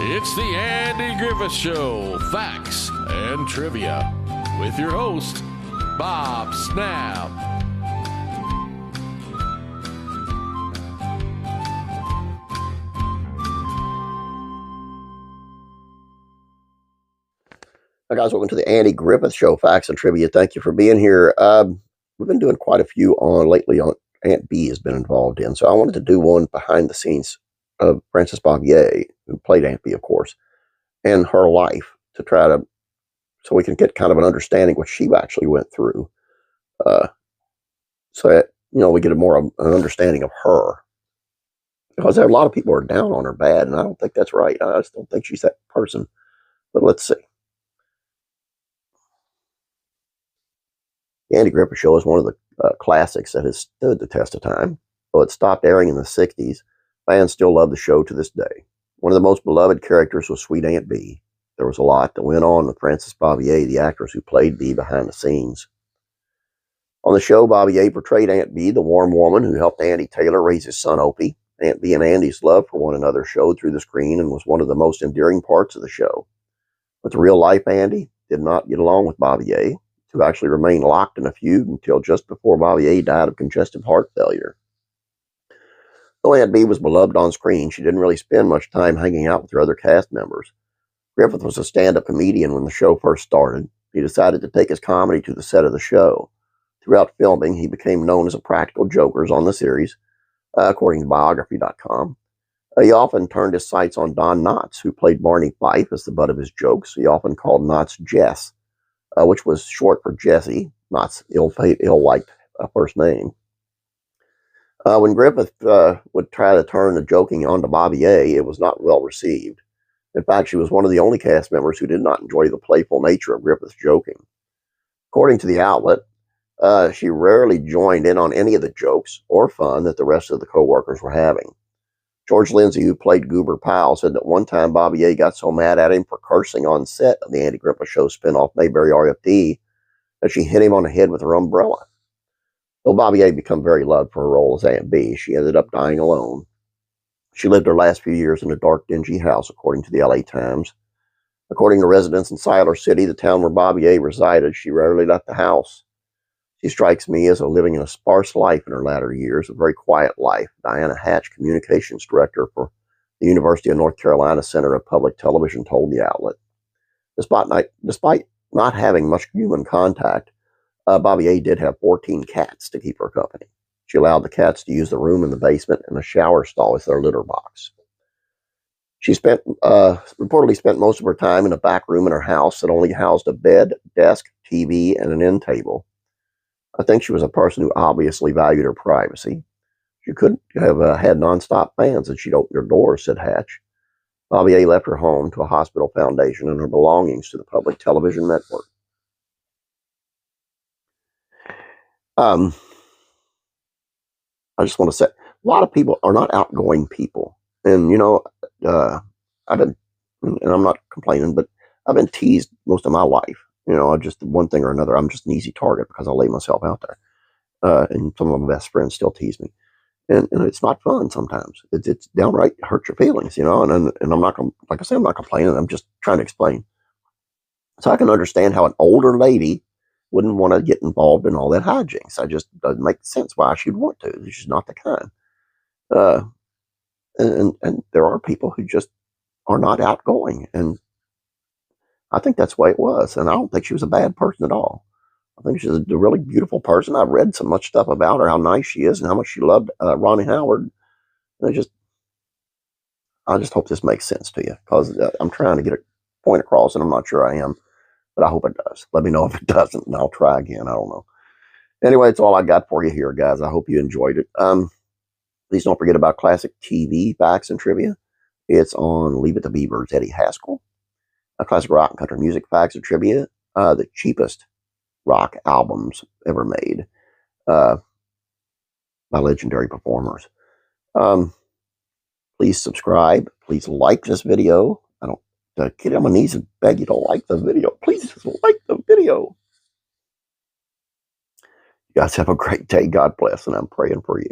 It's the Andy Griffith Show, Facts and Trivia, with your host, Bob Snap. Hi guys, welcome to the Andy Griffith Show, Facts and Trivia. Thank you for being here. We've been doing quite a few lately on Aunt Bee has been involved in, so I wanted to do one behind the scenes of Frances Bavier, who played Aunt Bee, of course, and her life to try to, so we can get kind of an understanding what she actually went through, so that, we get a more an understanding of her. Because there are a lot of people who are down on her bad, and I don't think that's right. I just don't think she's that person. But let's see. The Andy Griffith Show is one of the classics that has stood the test of time. Though it stopped airing in the 60s, fans still love the show to this day. One of the most beloved characters was Sweet Aunt Bee. There was a lot that went on with Frances Bavier, the actress who played Bee, behind the scenes. On the show, Bavier portrayed Aunt Bee, the warm woman who helped Andy Taylor raise his son Opie. Aunt Bee and Andy's love for one another showed through the screen and was one of the most endearing parts of the show. But the real-life Andy did not get along with Bavier, who actually remained locked in a feud until just before Bavier died of congestive heart failure. Though Aunt Bee was beloved on screen, she didn't really spend much time hanging out with her other cast members. Griffith was a stand-up comedian when the show first started. He decided to take his comedy to the set of the show. Throughout filming, he became known as a practical joker on the series, according to biography.com. He often turned his sights on Don Knotts, who played Barney Fife, as the butt of his jokes. He often called Knotts Jess, which was short for Jesse, Knotts' ill-liked first name. When Griffith would try to turn the joking onto Bavier, it was not well received. In fact, she was one of the only cast members who did not enjoy the playful nature of Griffith's joking. According to the outlet, she rarely joined in on any of the jokes or fun that the rest of the co-workers were having. George Lindsay, who played Goober Powell, said that one time Bavier got so mad at him for cursing on set of the Andy Griffith Show spinoff Mayberry RFD that she hit him on the head with her umbrella. Though Bavier became very loved for her role as Aunt Bee, she ended up dying alone. She lived her last few years in a dark, dingy house, according to the LA Times. According to residents in Siler City, the town where Bavier resided, she rarely left the house. She strikes me as living in a sparse life in her latter years, a very quiet life. Diana Hatch, communications director for the University of North Carolina Center of Public Television, told the outlet. Despite not having much human contact, Bavier did have 14 cats to keep her company. She allowed the cats to use the room in the basement and the shower stall as their litter box. She reportedly spent most of her time in a back room in her house that only housed a bed, desk, TV, and an end table. I think she was a person who obviously valued her privacy. She could have had nonstop fans if she'd opened her doors, said Hatch. Bavier left her home to a hospital foundation and her belongings to the public television network. I just want to say, a lot of people are not outgoing people. And, I've been, and I'm not complaining, but I've been teased most of my life. Just one thing or another, I'm just an easy target because I lay myself out there. And some of my best friends still tease me. And it's not fun sometimes. It's downright hurts your feelings, and I'm not, like I say, I'm not complaining. I'm just trying to explain. So I can understand how an older lady wouldn't want to get involved in all that hijinks. It just doesn't make sense why she'd want to. She's not the kind. And there are people who just are not outgoing. And I think that's the way it was. And I don't think she was a bad person at all. I think she's a really beautiful person. I've read so much stuff about her, how nice she is and how much she loved Ronnie Howard. And I just hope this makes sense to you, because I'm trying to get a point across and I'm not sure I am, but I hope it does. Let me know if it doesn't and I'll try again. I don't know. Anyway, that's all I got for you here, guys. I hope you enjoyed it. Please don't forget about classic TV facts and trivia. It's on Leave It to Beaver's Eddie Haskell. Classic rock and country music facts and trivia. The cheapest rock albums ever made by legendary performers. Please subscribe. Please like this video. I don't get on my knees and beg you to like the video. Please just like the video. You guys have a great day. God bless, and I'm praying for you.